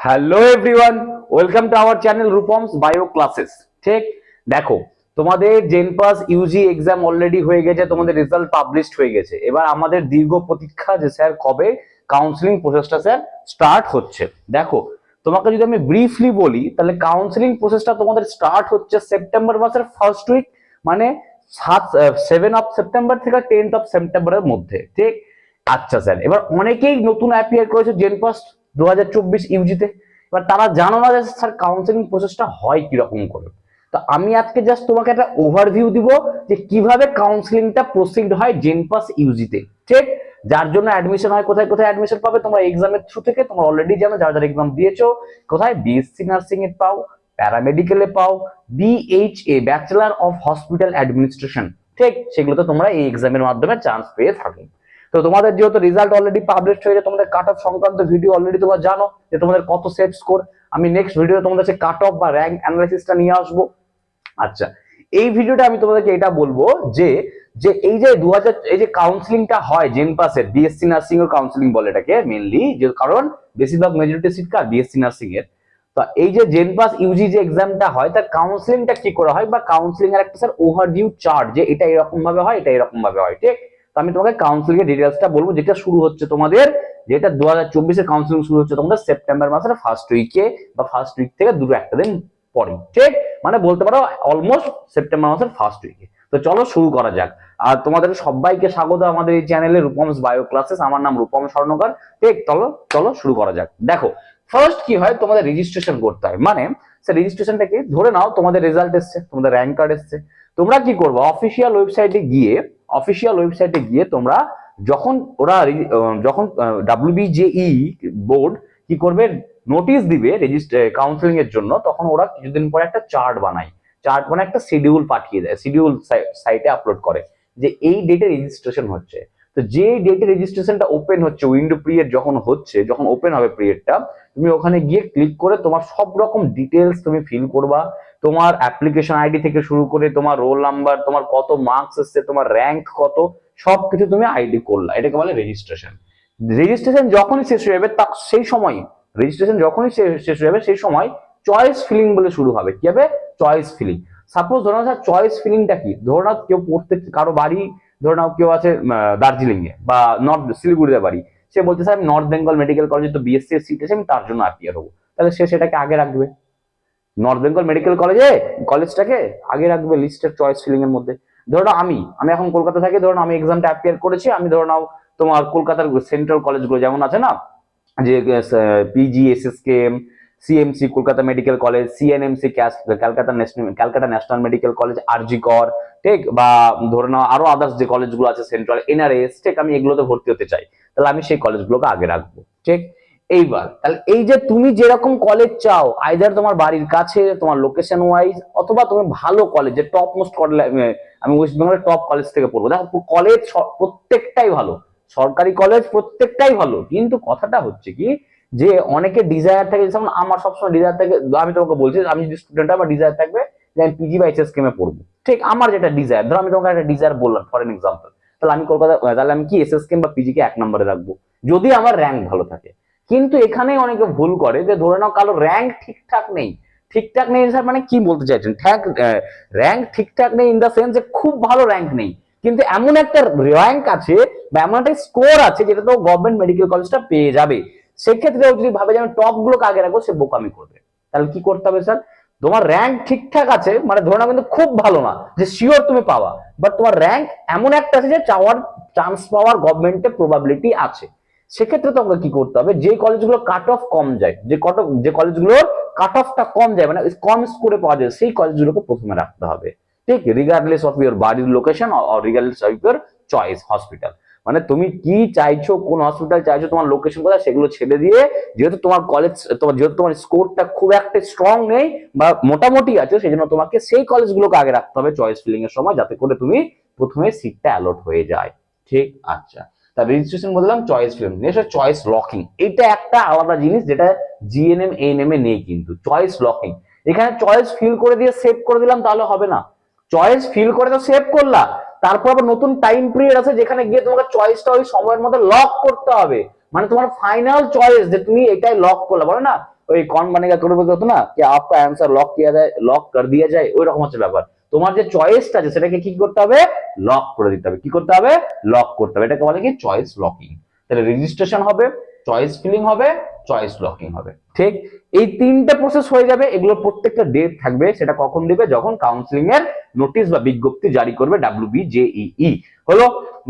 Hello everyone, welcome to our channel Rupam's bio classes. ঠিক, দেখো, তোমাদের জেনপাস ইউজি এক্সাম অলরেডি হয়ে গেছে, তোমাদের রেজাল্ট পাবলিশড হয়ে গেছে। এবার আমাদের দীর্ঘ প্রতীক্ষা যে স্যার কবে কাউন্সিলিং প্রসেসটা স্যার স্টার্ট হচ্ছে। দেখো, তোমাকে যদি আমি ব্রিফলি বলি তাহলে কাউন্সিলিং প্রসেসটা তোমাদের স্টার্ট হচ্ছে সেপ্টেম্বর মাসের ফার্স্ট উইক, মানে 7 থেকে 10 সেপ্টেম্বরের মধ্যে। ঠিক, আচ্ছা স্যার, এবার অনেকেই নতুন অ্যাপিয়ার করেছে জেনপাস 2024 ইউজিতে। এবার তারা জানো না যে স্যার কাউন্সিলিং প্রসেসটা হয় কিরকম করে। তো আমি আজকে জাস্ট তোমাকে একটা ওভারভিউ দিব যে কিভাবে কাউন্সিলিংটা প্রসিড হয় জেনপাস ইউজিতে। ঠিক, যার জন্য অ্যাডমিশন হয়, কোথায় কোথায় অ্যাডমিশন পাবে তোমরা এক্সামের থ্রু থেকে, তোমরা অলরেডি জানো যারা যারা এক্সাম দিয়েছো। কোথায়? বিএসসি নার্সিং এ পাও, প্যারামেডিক্যালে পাও, BHA bachelor of hospital administration. ঠিক, সেগুলোতে তোমরা এই এক্সামের মাধ্যমে চান্স পেয়ে থাকো। তো তোমাদের যেহেতু রেজাল্ট অলরেডি পাবলিশ হয়ে যায়, তোমাদের কাট অফ সংক্রান্ত ভিডিও অলরেডি তোমরা জানো যে তোমাদের কত সেট স্কোর। আমি নেক্সট ভিডিও তোমাদের কাছে কাট অফ বা র্যাঙ্ক অ্যানালাইসিসটা নিয়ে আসবো। আচ্ছা, এই ভিডিওটা আমি তোমাদেরকে এটা বলবো যে যে এই যে 2000 এই যে কাউন্সিলিংটা হয় জেনপাসের, বিএসসি নার্সিং এর কাউন্সিলিং বলে এটাকে মেইনলি, যে কারণ বেশিরভাগ মেজরিটি সিট কার বিএসসি নার্সিং এর। তো এই যে জেনপাস ইউজি যে এক্সামটা হয় তার কাউন্সিলিংটা কি করে হয়, বা কাউন্সিলিং এর একটা স্যার ওভারভিউ চার্ট, যে এটা এরকম ভাবে হয়, এটা এরকম ভাবে হয়। ঠিক, তো আমি তোমাকে কাউন্সিলিং এর ডিটেইলসটা বলবো, যেটা শুরু হচ্ছে তোমাদের, যেটা 2024 এর কাউন্সিলিং শুরু হচ্ছে তোমাদের সেপ্টেম্বর মাসের ফার্স্ট উইকে বা ফার্স্ট উইক থেকে দুটো একটা দিন পরে। ঠিক, মানে বলতে পারো অলমোস্ট সেপ্টেম্বর মাসের ফার্স্ট উইকে। তো চলো শুরু করা যাক। আর তোমাদের সবাইকে স্বাগত আমাদের এই চ্যানেলে রূপমস বায়ো ক্লাসেস। আমার নাম রূপম স্বর্ণকার। ঠিক, চলো চলো শুরু করা যাক। দেখো, ফার্স্ট কি হয়, তোমাদের রেজিস্ট্রেশন করতে হয়। মানে স্যার রেজিস্ট্রেশনটা কি, ধরে নাও তোমাদের রেজাল্ট এসছে, তোমাদের র্যাঙ্ক কার্ড এসছে। তোমরা কি করবে, অফিসিয়াল ওয়েবসাইটে গিয়ে তোমরা যখন ওরা যখন ডাব্লিউবিজেই বোর্ড কি করবে, নোটিশ দিবে কাউন্সিলিং এর জন্য, তখন ওরা কিছুদিন পরে একটা চার্ট বানায় একটা শিডিউল পাঠিয়ে দেয়, শিডিউল সাইটে আপলোড করে যে এই ডেটে রেজিস্ট্রেশন হচ্ছে। তো যে ডেটে রেজিস্ট্রেশনটা ওপেন হচ্ছে, উইন্ডো পিরিয়ড যখন হচ্ছে, যখন ওপেন হবে পিরিয়ডটা, তুমি ওখানে গিয়ে ক্লিক করে তোমার সব রকম ডিটেলস তুমি ফিল করবা। তোমার অ্যাপ্লিকেশন আইডি থেকে শুরু করে তোমার রোল নাম্বার, তোমার কত মার্কস এসছে, তোমার র্যাঙ্ক কত, সবকিছু তুমি আইডি করলা। এটাকে বলে রেজিস্ট্রেশন। রেজিস্ট্রেশন যখনই শেষ হয়ে যাবে সেই সময়, রেজিস্ট্রেশন যখনই শেষ হয়ে যাবে সেই সময় চয়েস ফিলিং বলে শুরু হবে। কি হবে? Choice filling. সাপোজ ধরো না, চয়েস ফিলিংটা কি, ধরো না কেউ পড়তে, কারো বাড়ি ধরো নাও কেউ আছে দার্জিলিং এ বা নর্থ শিলিগুড়িতে বাড়ি, সে বলছে স্যার আমি নর্থ বেঙ্গল মেডিকেল কলেজে তো বিএসসি এর সিট আছে, আমি তার জন্য অ্যাপিয়ার হবো। তাহলে সে সেটাকে আগে রাখবে, নর্থ বেঙ্গল মেডিকেল কলেজটাকে আগে রাখবে লিস্টের চয়েস ফিলিং এর মধ্যে। ধরো না আমি আমি এখন কলকাতা থাকি, ধরো আমি এক্সামটা অ্যাপিয়ার করেছি, আমি ধরো নাও তোমার কলকাতার সেন্ট্রাল কলেজগুলো যেমন আছে না, যে PG, SSKM, CMC Kolkata medical college, CNMC Calcutta national medical college, RG Kar, ঠিক, বা ধরে নাও আরো আদার্স যে কলেজগুলো আছে সেন্ট্রাল, এনআরএস, ঠিক, আমি এগুলোতে ভর্তি হতে চাই, তাহলে আমি সেই কলেজগুলোকে আগে রাখবো। ঠিক, এইবার তাহলে এই যে তুমি যেরকম কলেজ চাও, আইদার তোমার বাড়ির কাছে, তোমার লোকেশন ওয়াইজ, অথবা তুমি ভালো কলেজ, যে টপ মোস্ট কলেজ, আমি ওয়েস্ট বেঙ্গলের টপ কলেজ থেকে পড়বো। দেখো কলেজ প্রত্যেকটাই ভালো, সরকারি কলেজ প্রত্যেকটাই ভালো, কিন্তু কথাটা হচ্ছে কি, যে অনেকে ডিজায়ার থাকে, যেমন আমার সবসময় ডিজায়ার থাকে, আমি তোমাকে বলছি আমি যদি স্টুডেন্ট, আমার ডিজায়ার থাকবে যে আমি পিজি বা এইচএসকেএম এ পড়বো। ঠিক, আমার যেটা ডিজায়ার, ধরো আমি তোমাকে একটা ডিজায়ার বললাম ফর এন এক্সাম্পল, তাহলে আমি কলকাতা, তাহলে আমি কি এসএসকেএম বা পিজি কে 1 নম্বরে রাখবো যদি আমার র্যাঙ্ক ভালো থাকে। কিন্তু এখানে অনেকে ভুল করে, যে ধরে নাও কারো র্যাঙ্ক ঠিকঠাক নেই। ঠিকঠাক নেই স্যার মানে কি বলতে চাইছেন? র্যাঙ্ক ঠিকঠাক নেই ইন দা সেন্স যে খুব ভালো র্যাঙ্ক নেই, কিন্তু এমন একটা র্যাঙ্ক আছে বা এমন একটা স্কোর আছে যেটা তো গভর্নমেন্ট মেডিকেল কলেজটা পেয়ে যাবে। সেক্ষেত্রে যদি ভাবে যে আমি টপ গুলোকে আগে রাখবো, সে বোকামি করবে। তাহলে কি করতে হবে স্যার? তোমার র্যাঙ্ক ঠিকঠাক আছে, মানে ধরে নাও কিন্তু খুব ভালো না যে শিওর তুমি পাওয়া, বাট তোমার র্যাঙ্ক এমন একটা আছে যে চান্স পাওয়ার গভর্নমেন্টে প্রবাবিলিটি আছে। সেক্ষেত্রে তোমাকে কি করতে হবে, যে কলেজগুলো কাট অফ কম যায়, যে কলেজগুলোর কাট অফটা কম যায়, মানে কম স্কোরে পাওয়া যায়, সেই কলেজগুলোকে প্রথমে রাখতে হবে। ঠিক, রিগার্ডলেস অফ ইউর বাড়ির location or regardless of your choice hospital. মানে তুমি কি চাইছো, কোন হসপিটাল চাইছো, তোমার লোকেশন কোথায়, সেগুলো ছেড়ে দিয়ে, যেহেতু তোমার স্কোরটা খুব একটা স্ট্রং নেই বা মোটামুটি আছে, সেই জন্য তোমাকে সেই কলেজগুলোকে আগে রাখতে হবে চয়েস ফিলিং এর সময়, যাতে করে তুমি প্রথমে সিটটা অ্যালট হয়ে যায়। ঠিক, আচ্ছা, তা রেজিস্ট্রেশন বললাম, choice filling, next choice locking. এটা একটা আলাদা জিনিস যেটা জিএনএম এএনএম এ নেই, কিন্তু চয়েস লকিং। এখানে চয়েস ফিল করে দিয়ে সেভ করে দিলাম তাহলে হবে না। চয়েস ফিল করে তো সেভ করলা, তারপর আবার নতুন টাইম পিরিয়ড আছে যেখানে গিয়ে তোমাকে চয়েসটা ওই সময়ের মধ্যে লক করতে হবে। মানে তোমার ফাইনাল চয়েস যে তুমি এটাই লক করলে, বলে না ওই কন বানেগা করোড়পতি হতো না কি আপকা অ্যান্সার লক কিয়া যায়, লক কর দিয়া যায়, ওই রকম হচ্ছে ব্যাপার। তোমার যে চয়েসটা আছে সেটাকে কি করতে হবে, লক করে দিতে হবে। কি করতে হবে, লক করতে হবে। এটাকে বলে কি চয়েস লকিং। তাহলে রেজিস্ট্রেশন হবে, চয়েস ফিলিং হবে, চয়েস লকিং হবে। ঠিক এই তিনটে প্রসেস হয়ে যাবে। এগুলো প্রত্যেকটা ডেট থাকবে, সেটা কখন দিবে, যখন কাউন্সিলিং এর নোটিশ বা বিজ্ঞপ্তি জারি করবে WBJEE। হলো।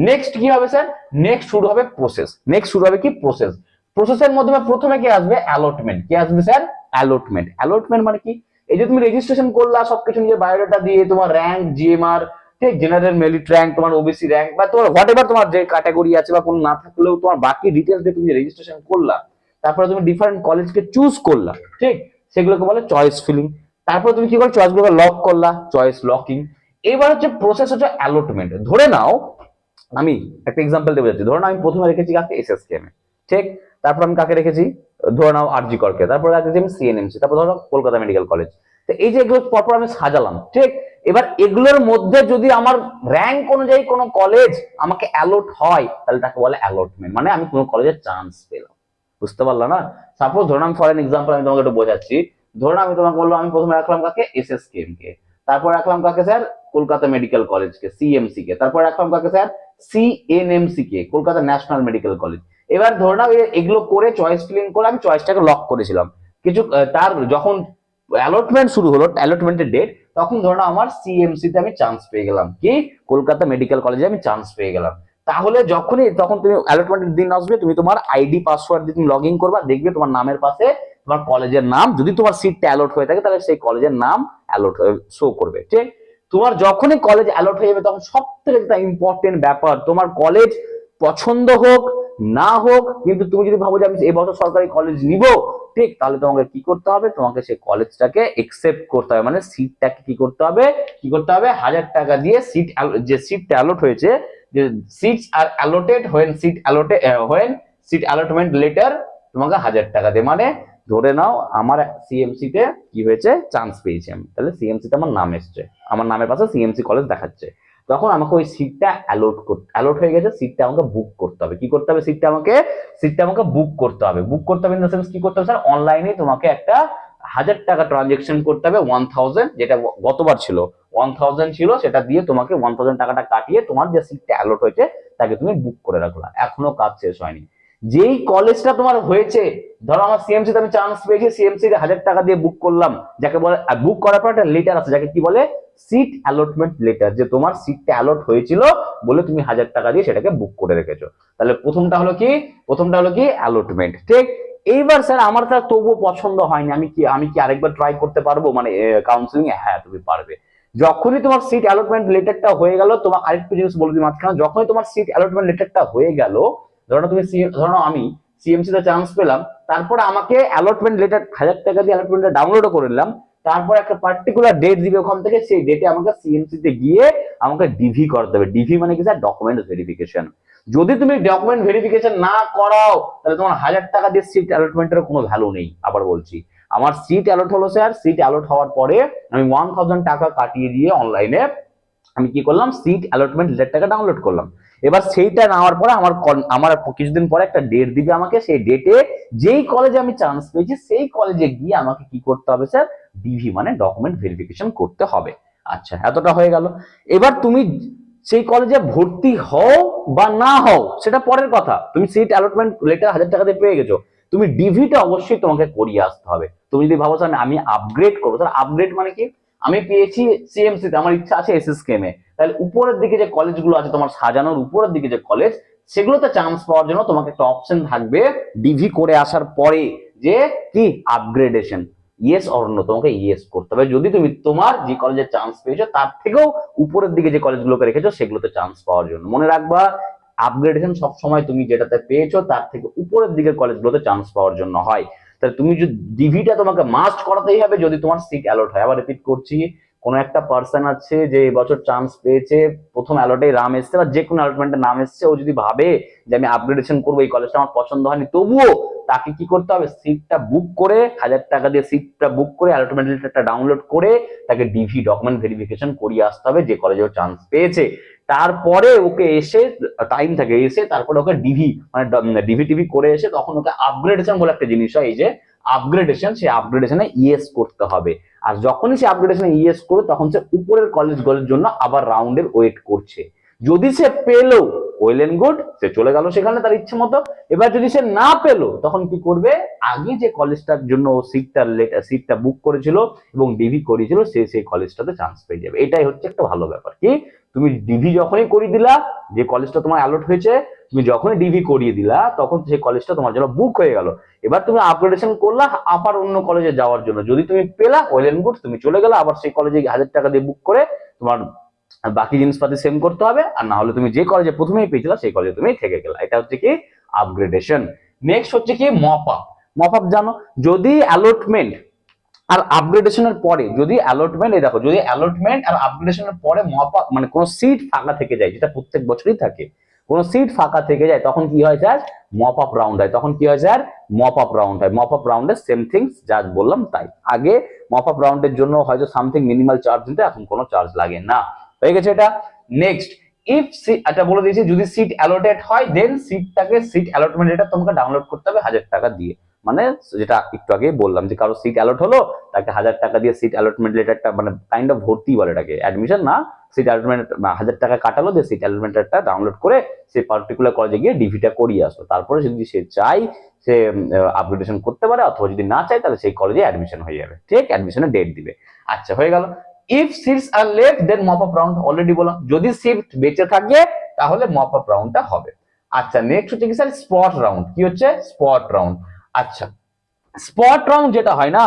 নেক্সট কি হবে স্যার, নেক্সট শুরু হবে প্রসেস। নেক্সট শুরু হবে কি প্রসেস। প্রসেসের মাধ্যমে প্রথমে কি আসবে, অ্যালটমেন্ট। কি আসবে স্যার, অ্যালটমেন্ট। অ্যালটমেন্ট মানে কি, এই যে তুমি রেজিস্ট্রেশন করলা সবকিছু নিজের বায়োডাটা দিয়ে, তোমার র্যাঙ্ক, জিএমআর, ঠিক, জেনারেল মেরিট র্যাঙ্ক, তোমার ওবিসি র্যাঙ্ক, বা তোমার হোয়াট এভার তোমার যে ক্যাটাগরি আছে বা কোনো না থাকলেও তোমার বাকি ডিটেলস দিয়ে তুমি রেজিস্ট্রেশন করলা, তারপরে তুমি ডিফারেন্ট কলেজকে চুজ করলা, ঠিক, সেগুলোকে বলে চয়েস ফিলিং। তারপরে তুমি কি করো, চয়েসগুলোকে লক করলা, চয়েস লকিং। এবার হচ্ছে প্রসেস হচ্ছে অ্যালটমেন্ট। ধরে নাও আমি একটা এক্সাম্পল দেবো যাচ্ছি, ধরো আমি প্রথমে রেখেছি কাকে, এসএসকেএম এ, ঠিক, তারপর আমি কাকে রেখেছি, ধরে নাও আরজি করকে, তারপর রেখেছি আমি সিএনএমসি, তারপর ধরো কলকাতা মেডিকেল কলেজ। তো এই যে এগুলো পরপর আমি সাজালাম, ঠিক। এবার এগুলোর মধ্যে যদি আমার র্যাঙ্ক অনুযায়ী কোনো কলেজ আমাকে অ্যালট হয়, তাহলে তাকে বলে অ্যালটমেন্ট, মানে আমি কোনো কলেজের চান্স পেলাম। বুঝতে পারলাম না? সাপোজ ধরুন আমি ফর এক্সাম্পল আমি তোমাকে একটু বোঝাচ্ছি। ধরুন আমি তোমাকে বললাম আমি প্রথমে রাখলাম কাকে, এসএসকেএম কে, তারপর রাখলাম কাকে স্যার, কলকাতা মেডিকেল কলেজকে, সিএমসি কে, তারপর রাখলাম কাকে স্যার, সিএনএমসি কে, কলকাতা ন্যাশনাল মেডিকেল কলেজ। এবার ধরে নাও এগুলো করে চয়েস ফিলিং করে আমি চয়েসটাকে লক করেছিলাম। কিছু তার যখন অ্যালটমেন্ট শুরু হলো, অ্যালটমেন্টের ডেট, তখন ধরে নাও আমার সিএমসি তে আমি চান্স পেয়ে গেলাম, কি কলকাতা মেডিকেল কলেজে আমি চান্স পেয়ে গেলাম। তাহলে যখনই তখন তুমি অ্যালটমেন্টের দিন আসবে, তুমি তোমার আইডি পাসওয়ার্ড দিয়ে তুমি লগ ইন করবা, দেখবে তোমার নামের পাশে তোমার কলেজের নাম, যদি তোমার সিটটা অ্যালট হয়ে থাকে তাহলে সেই কলেজের নাম অ্যালট হয়ে শো করবে, ঠিক। তোমার যখনই কলেজ অ্যালট হয়ে যাবে, তখন সব থেকে একটা ইম্পর্টেন্ট ব্যাপার, তোমার কলেজ পছন্দ হোক না হোক, কিন্তু তুমি যদি ভাবো যে আমি এবছর সরকারি কলেজ নিব, ঠিক, তাহলে তোমাকে কি করতে হবে, তোমাকে সেই কলেজটাকে একসেপ্ট করতে হবে, মানে সিটটাকে কি করতে হবে, কি করতে হবে, 1000 টাকা দিয়ে সিট, যে সিটটা অ্যালট হয়েছে, যে seats are allotted when seat allotted when seat allotment letter, তোমাকে 1000 টাকা দিয়ে, মানে ধরে নাও আমার সিএমসি তে কি হয়েছে, চান্স পেয়েছি আমি, তাহলে সিএমসি তে আমার নাম এসছে, আমার নামের পাশে সিএমসি কলেজ দেখাচ্ছে, তখন আমাকে ওই সিটটা অ্যালট হয়ে গেছে, সিটটা আমাকে বুক করতে হবে। কি করতে হবে, সিটটা আমাকে বুক করতে হবে। বুক করতে হবে ইন দ্য সেন্স কি করতে হবে স্যার, অনলাইনে তোমাকে একটা 1000 টাকা ট্রানজেকশন করতে হবে, 1000, যেটা গতবার ছিল 1000 ছিল, সেটা দিয়ে তোমাকে 1000 টাকাটা কাটিয়ে তোমার যে সিটটা অ্যালট হয়েছে তাকে তুমি বুক করে রাখলা। এখনো কাজ শেষ হয়নি। যেই কলেজটা তোমার হয়েছে, ধরো আমার সিএমসি তে আমি চান্স পেয়েছি, সিএমসি 1000 টাকা দিয়ে বুক করলাম, যাকে বলে, বুক করার পর একটা লেটার আছে যাকে কি বলে, সিট অ্যালটমেন্ট লেটার, যে তোমার সিটটা অ্যালট হয়েছিল বলে তুমি 1000 টাকা দিয়ে সেটাকে বুক করে রেখেছো। তাহলে প্রথমটা হলো কি অ্যালটমেন্ট, ঠিক। এইবার স্যার আমার তা তবুও পছন্দ হয়নি, আমি কি আরেকবার ট্রাই করতে পারবো, মানে কাউন্সিলিং এ? হ্যাঁ তুমি পারবে। যখনই তোমার সিট অ্যালটমেন্ট লেটারটা হয়ে গেল, তোমার আরেকটু জিনিস বলে দিই মাঝখানে, যখনই তোমার সিট অ্যালটমেন্ট লেটারটা হয়ে গেল, ধরো আমি সিএমসি তে চান্স পেলাম, তারপরে আমাকে অ্যালটমেন্ট লেটার 1000 টাকা দিয়ে অ্যালটমেন্টটা ডাউনলোড করে নিলাম, তারপর একটা পার্টিকুলার ডেট দিবে ওখান থেকে, সেই ডেটে আমাকে সিএমসি তে গিয়ে আমাকে ডিভি করতে হবে। ডিভি মানে কি স্যার, ডকুমেন্ট ভেরিফিকেশন। যদি তুমি ডকুমেন্ট ভেরিফিকেশন না করাও, তাহলে তোমার 1000 টাকা দিয়ে সিট অ্যালটমেন্টের কোনো ভ্যালু নেই। আবার বলছি, আমার সিট অ্যালট হলো স্যার, সিট অ্যালট হওয়ার পরে আমি 1000 টাকা কাটিয়ে দিয়ে অনলাইনে আমি কি করলাম, সিট অ্যালটমেন্ট লেটারটাকে ডাউনলোড করলাম। এবার সেইটা নেওয়ার পরে আমার কিছুদিন পরে একটা ডেট দিবে আমাকে, সেই ডেটে যেই কলেজে আমি চান্স পেয়েছি সেই কলেজে গিয়ে আমাকে কি করতে হবে স্যার, ডিভি মানে ডকুমেন্ট ভেরিফিকেশন করতে হবে। আচ্ছা, এতটা হয়ে গেল। এবার তুমি সেই কলেজে ভর্তি হও বা না হও সেটা পরের কথা, তুমি সিট অ্যালটমেন্ট লেটার 1000 টাকা দিয়ে পেয়ে গেছো, তুমি ডিভিটা অবশ্যই তোমাকে করিয়ে আসতে হবে। তুমি যদি ভাবো স্যার আমি আপগ্রেড করবো, স্যার আপগ্রেড মানে কি, আমি পেয়েছি সিএমসি তে, আমার ইচ্ছা আছে এসএসকেএম এ, তাহলে উপরের দিকে যে কলেজগুলো আছে তোমার সাজানোর উপরের দিকে যে কলেজ, সেগুলোতে চান্স পাওয়ার জন্য তোমাকে একটা অপশন থাকবে ডিভি করে আসার পরে, যে কি আপগ্রেডেশন, ইয়েস অর নো, তোমাকে ইয়েস করতে হবে। যদি তুমি তোমার যে কলেজে চান্স পেয়েছো তার থেকেও উপরের দিকে যে কলেজগুলোকে রেখেছো সেগুলোতে চান্স পাওয়ার জন্য, মনে রাখবা আপগ্রেডেশন সবসময় তুমি যেটাতে পেয়েছো তার থেকে উপরের দিকের কলেজগুলোতে চান্স পাওয়ার জন্য হয়। তাহলে তুমি যদি ডিভিটা তোমাকে মাস্ট করাতেই হবে যদি তোমার সিট অ্যালট হয়। আবার রিপিট করছি, কোনো একটা পার্সন আছে যে এবছর চান্স পেয়েছে, প্রথম অ্যালটে নাম এসছে বা যে কোনো অ্যালটমেন্টের নাম এসছে, ও যদি ভাবে যে আমি আপগ্রেডেশন করবো, এই কলেজটা আমার পছন্দ হয়নি, তবুও তাকে কি করতে হবে, সিটটা বুক করে 1000 টাকা দিয়ে সিটটা বুক করে অ্যালটমেন্ট লেটারটা ডাউনলোড করে তাকে ডিভি ডকুমেন্ট ভেরিফিকেশন করিয়ে আসতে হবে যে কলেজে ও চান্স পেয়েছে। তারপরে ওকে এসে টাইম থাকে, এসে তারপরে ওকে ডিভি মানে ডিভি টিভি করে এসে তখন ওকে আপগ্রেডেশন বলে একটা জিনিস হয়, এই যে আপগ্রেডেশন, সেই আপগ্রেডেশনে ইয়েস করতে হবে। আর যখনই সে আপগ্রেডেশনে ইয়েস করবে তখন সে উপরের কলেজগুলোর জন্য আবার রাউন্ডের ওয়েট করছে। যদি সে পেলো ওয়েল এন্ড গুড, সে চলে গেল সেখানে তার ইচ্ছে মতো। এবার যদি সে না পেলো তখন কি করবে, আগে যে কলেজটার জন্য ও সিটটা বুক করেছিল এবং ডিভি করেছিল, সে সেই কলেজটাতে চান্স পেয়ে যাবে। এটাই হচ্ছে একটা ভালো ব্যাপার কি, তুমি ডিভি যখনই করিয়ে দিলা, যে কলেজটা তোমার অ্যালট হয়েছে, তুমি যখনই ডিভি করিয়ে দিলা তখন সেই কলেজটা তোমার জন্য বুক হয়ে গেল। এবার তুমি আপগ্রেডেশন করলা আবার অন্য কলেজে যাওয়ার জন্য, যদি তুমি পেলা ওয়েল এন্ড গুড, তুমি চলে গেলে আবার সেই কলেজে 1000 টাকা দিয়ে বুক করে তোমার বাকি জিনিসপাতি সেম করতে হবে। আর না হলে তুমি যে কলেজে প্রথমেই পেয়েছিল সেই কলেজে তুমি থেকে গেলা। এটা হচ্ছে কি আপগ্রেডেশন। নেক্সট হচ্ছে কি মপ আপ। মপ আপ জানো, যদি অ্যালটমেন্ট আর আপগ্রেডেশনের পরে, যদি অ্যালটমেন্ট, এই দেখো, যদি অ্যালটমেন্ট আর আপগ্রেডেশনের পরে মপ আপ মানে কোনো সিট ফাঁকা থেকে যায়, যেটা প্রত্যেক বছরই থাকে, কোনো সিট ফাঁকা থেকে যায়, তখন কি হয় স্যার, মপ আপ রাউন্ড হয়। তখন কি হয় স্যার, মপ আপ রাউন্ড হয়। মপ আপ রাউন্ডে সেম থিংস যা বললাম তাই। আগে মপ আপ রাউন্ডের জন্য হয়তো সামথিং মিনিমাল চার্জ দিতে, এখন কোনো চার্জ লাগে না। হয়ে গেছে এটা। নেক্সট, ইফ এটা বলে দিয়েছি, যদি সিট অ্যালোটেড হয় দেন সিট অ্যালটমেন্ট এটা তোমাকে ডাউনলোড করতে হবে 1000 টাকা দিয়ে। মানে যেটা একটু আগে বললাম যে কারো সিট অ্যালট হলো, তাকে 1000 টাকা দিয়ে সিট অ্যালটমেন্ট লেটারটা, মানে কাইন্ড অফ ভর্তি বলে এটাকে, অ্যাডমিশন না, সিট অ্যালটমেন্ট 1000 টাকা কাটালো, দিয়ে সিট অ্যালটমেন্ট লেটারটা ডাউনলোড করে সে পার্টিকুলার কলেজে গিয়ে ডিভিটা করিয়ে আসলো। তারপরে যদি সে চায় সে আপগ্রেডেশন করতে পারে, অথবা যদি না চায় তাহলে সেই কলেজে অ্যাডমিশন হয়ে যাবে। ঠিক, অ্যাডমিশনের ডেট দিবে। আচ্ছা, হয়ে গেল। If seats are left then mop up round, already বললাম যদি সিট বেঁচে থাকে তাহলে মপ আপ রাউন্ডটা হবে। আচ্ছা, নেক্সট হচ্ছে কি স্যার, স্পট রাউন্ড। কি হচ্ছে স্পট রাউন্ড? আচ্ছা, স্পট রাউন্ড যেটা হয় না,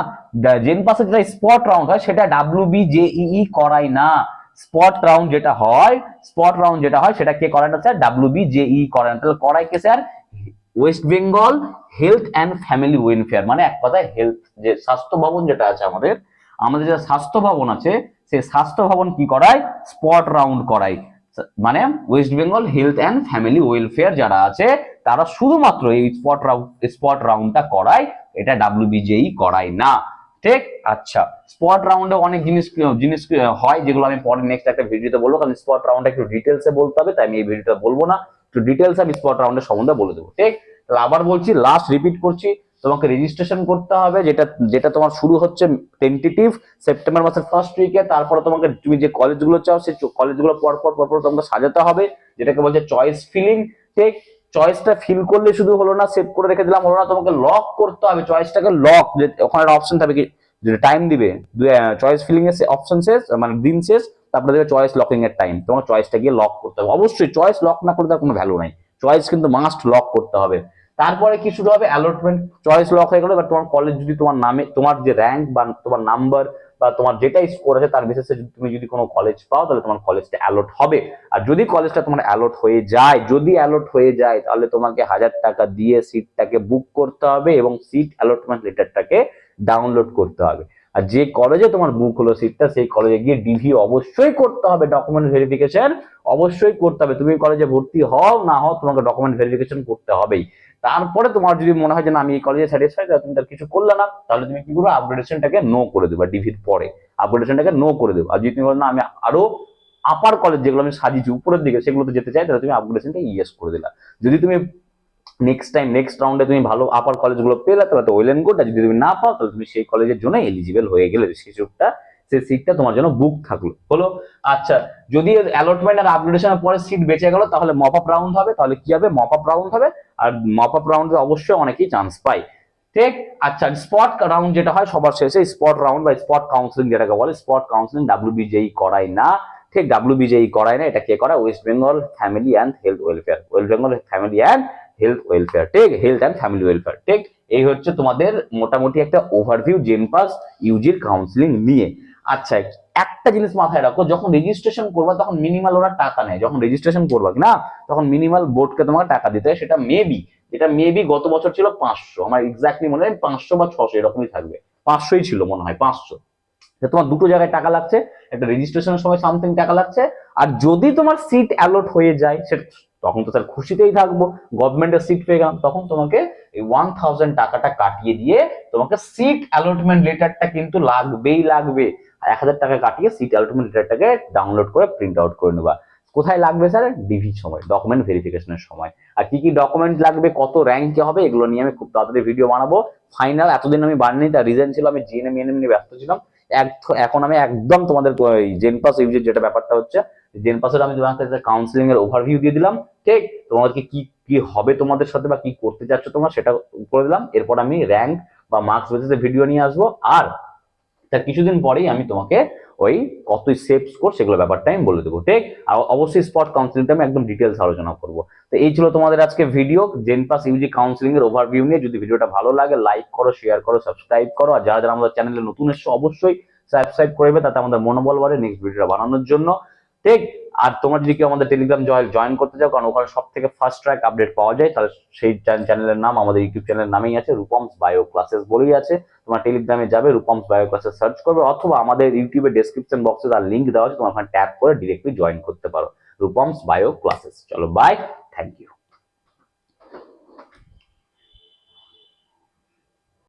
জেন পাসে যেটা স্পট রাউন্ড হয় সেটা WBJEE করায় না। স্পট রাউন্ড যেটা হয়, সেটা কে করায় না স্যার, WBJEE করায় না। তাহলে করায় কে sir, west Bengal health and family welfare, মানে এক কথায় হেলথ, যে স্বাস্থ্য ভবন যেটা আছে আমাদের, যে স্বাস্থ্য ভবন আছে, সেই স্বাস্থ্য ভবন কি করায়, স্পট রাউন্ড করায়। মানে West Bengal health and family welfare যারা আছে তারা শুধুমাত্র এই স্পট রাউন্ডটা করায়, এটা WBJEE করায় না। ঠিক, আচ্ছা, স্পট রাউন্ডে অনেক জিনিস জিনিস হয় যেগুলো আমি পরে নেক্সট একটা ভিডিওতে বলবো, কারণ স্পট রাউন্ডটা একটু ডিটেলসে বলতে হবে, তাই আমি এই ভিডিওটা বলবো না, একটু ডিটেলস আমি স্পট রাউন্ডের সম্বন্ধে বলে দেবো। ঠিক, তাহলে আবার বলছি, লাস্ট রিপিট করছি, তোমাকে রেজিস্ট্রেশন করতে হবে, যেটা যেটা তোমার শুরু হচ্ছে টেন্টেটিভ সেপ্টেম্বর মাসের ফার্স্ট উইকে। তারপরে তোমাকে তুমি যে কলেজগুলো চাও সেই কলেজগুলো পরপর তোমাকে সাজাতে হবে, যেটাকে বলছে চয়েস ফিলিং। ঠিক, চয়েসটা ফিল করলে শুধু হলো না, সেভ করে রেখে দিলাম হলো না, তোমাকে লক করতে হবে চয়েসটাকে। লক, যে ওখানে একটা অপশন থাকবে কি, যে টাইম দিবে, চয়েস ফিলিং এর অপশন শেষ মানে দিন শেষ, তারপরে দেবে চয়েস লকিং এর টাইম, তোমার চয়েসটা গিয়ে লক করতে হবে। অবশ্যই চয়েস লক না করে তার কোনো ভ্যালু নাই, চয়েস কিন্তু মাস্ট লক করতে হবে। তারপরে কি শুরু হবে, অ্যালটমেন্ট। চয়েস লক হয়ে গেল, এবার তোমার কলেজ যদি তোমার নামে, তোমার যে র্যাঙ্ক বা তোমার নাম্বার বা তোমার যেটা স্কোর আছে তার বেসিসে তুমি যদি কোনো কলেজ পাও তাহলে তোমার কলেজটা অ্যালট হবে। আর যদি কলেজটা তোমার অ্যালট হয়ে যায়, তাহলে তোমাকে 1000 টাকা দিয়ে সিটটাকে বুক করতে হবে এবং সিট অ্যালটমেন্ট লেটারটাকে ডাউনলোড করতে হবে। আর যে কলেজে তোমার বুক হলো সিটটা, সেই কলেজে গিয়ে ডিভি অবশ্যই করতে হবে, ডকুমেন্ট ভেরিফিকেশন অবশ্যই করতে হবে। তুমি কলেজে ভর্তি হও না হও, তোমাকে ডকুমেন্ট ভেরিফিকেশন করতে হবেই। তারপরে তোমার যদি মনে হয় যে না আমি এই কলেজে স্যাটিসফাইড, তাহলে তুমি তার কিছু করলে না, তাহলে তুমি কি করবে, আপগ্রেডেশনটাকে নো করে দেবে, ডিভির পরে আপগ্রেডেশনটাকে নো করে দেবে। আর যদি তুমি বলো না আমি আরো আপার কলেজ যেগুলো আমি সাজিয়েছি উপরের দিকে সেগুলোতে যেতে চাই, তাহলে তুমি আপগ্রেডেশনটা ইয়েস করে দিলা। যদি তুমি নেক্সট রাউন্ডে তুমি ভালো আপার কলেজগুলো পেলে তাহলে তো ওয়েল এন্ড গুড। আর যদি তুমি না পাও তাহলে তুমি সেই কলেজের জন্য এলিজিবল হয়ে গেলে, সেই সিটটা তোমার জন্য বুক থাকলো, হলো। আচ্ছা, যদি অ্যালটমেন্ট আর আপগ্রেডেশনের পরে সিট বেঁচে গেল তাহলে মপ আপ রাউন্ড হবে। তাহলে কি হবে, মপ আপ রাউন্ড হবে। আর মপ আপ রাউন্ডে অবশ্যই অনেকেই চান্স পায়। ঠিক, আচ্ছা, স্পট রাউন্ড যেটা হয় সবার শেষে, স্পট রাউন্ড বা স্পট কাউন্সিলিং যেটাকে বলে, স্পট কাউন্সিলিং WBJEE করায় না। ঠিক, WBJEE করায় না, এটা কে করায়, West Bengal family and health welfare, West Bengal family and health welfare. ঠিক, হেলথ অ্যান্ড ফ্যামিলি ওয়েলফেয়ার। ঠিক, এই হচ্ছে তোমাদের মোটামুটি একটা ওভারভিউ জেন পাস ইউজির কাউন্সিলিং নিয়ে। আচ্ছা, একটা জিনিস মাথায় রাখো, যখন রেজিস্ট্রেশন করবা তখন মিনিমাল ওরা টাকা নেয়। যখন রেজিস্ট্রেশন করবা না, তখন মিনিমাল বোর্ডকে তোমাকে টাকা দিতে হয়। সেটা মেবি গত বছর ছিল 500, আমার এক্স্যাক্টলি মনে হয় 500 বা 600 এরকমই থাকবে, 500ই ছিল মনে হয়, 500। তোমার দুটো জায়গায় টাকা লাগছে, একটা রেজিস্ট্রেশনের সময় সামথিং টাকা লাগছে, আর যদি তোমার সিট অ্যালট হয়ে যায় সেটা তখন তো স্যার খুশিতেই থাকবো, গভর্নমেন্টের সিট পেয়ে গেলাম, তখন তোমাকে এই 1000 টাকাটা কাটিয়ে দিয়ে তোমাকে সিট অ্যালটমেন্ট লেটারটা কিন্তু লাগবেই লাগবে। 1000 টাকা কাটিয়ে সিট অ্যালটমেন্ট লেটারটাকে ডাউনলোড করে প্রিন্ট আউট করে নেবা। কোথায় লাগবে স্যার? ডিভি সময়, ডকুমেন্ট ভেরিফিকেশনের সময়। আর কি কি ডকুমেন্ট লাগবে, কত র্যাঙ্কে হবে, এগুলো নিয়ে আমি খুব তাড়াতাড়ি ভিডিও বানাবো। ফাইনাল এতদিন আমি বানিনি, তার রিজন ছিল আমি জিএনএম ইএনএম নিয়ে ব্যস্ত ছিলাম। এখন আমি একদম তোমাদের জেনপাস ইউজের যেটা ব্যাপারটা হচ্ছে, জেনপাসের আমি তোমাকে কাউন্সিলিং এর ওভারভিউ দিয়ে দিলাম, ঠিক? তোমাদেরকে কি কি হবে তোমাদের সাথে বা কি করতে যাচ্ছ তোমরা সেটা করে দিলাম। এরপর আমি র্যাঙ্ক বা মার্কস বেসিসে ভিডিও নিয়ে আসবো, আর তার কিছুদিন পরেই আমি তোমাকে ওই কত সেফ স্কোর সেগুলো ব্যাপারটা আমি বলে দেবো, ঠিক? আর অবশ্যই স্পট কাউন্সিলিংটা আমি একদম ডিটেলস আলোচনা করবো। তো এই ছিল তোমাদের আজকে ভিডিও জেনপাস ইউজি কাউন্সিলিং এর ওভারভিউ নিয়ে। যদি ভিডিওটা ভালো লাগে লাইক করো, শেয়ার করো, সাবস্ক্রাইব করো, আর যারা যারা আমাদের চ্যানেলে নতুন এসছো অবশ্যই সাবস্ক্রাইব করবে, তাতে আমাদের মনোবল বাড়ে নেক্সট ভিডিওটা বানানোর জন্য, ঠিক? আর তোমরা যদি কেউ আমাদের টেলিগ্রাম জয়েন করতে চাও, কারণ ওখানে সব থেকে ফার্স্ট ট্র্যাক আপডেট পাওয়া যায়, তাহলে সেই চ্যানেলের নাম আমাদের ইউটিউব চ্যানেলের নামেই আছে, রূপমস বায়ো ক্লাসেস বলেই আছে। তোমার টেলিগ্রামে যাবে, রূপমস বায়ো ক্লাসেস সার্চ করবে, অথবা আমাদের ইউটিউবের ডেসক্রিপশন বক্সে তার লিঙ্ক দেওয়া আছে, তোমার ওখানে ট্যাপ করে ডিরেক্টলি জয়েন করতে পারো রূপমস বায়ো ক্লাসেস। চলো বাই, থ্যাংক ইউ।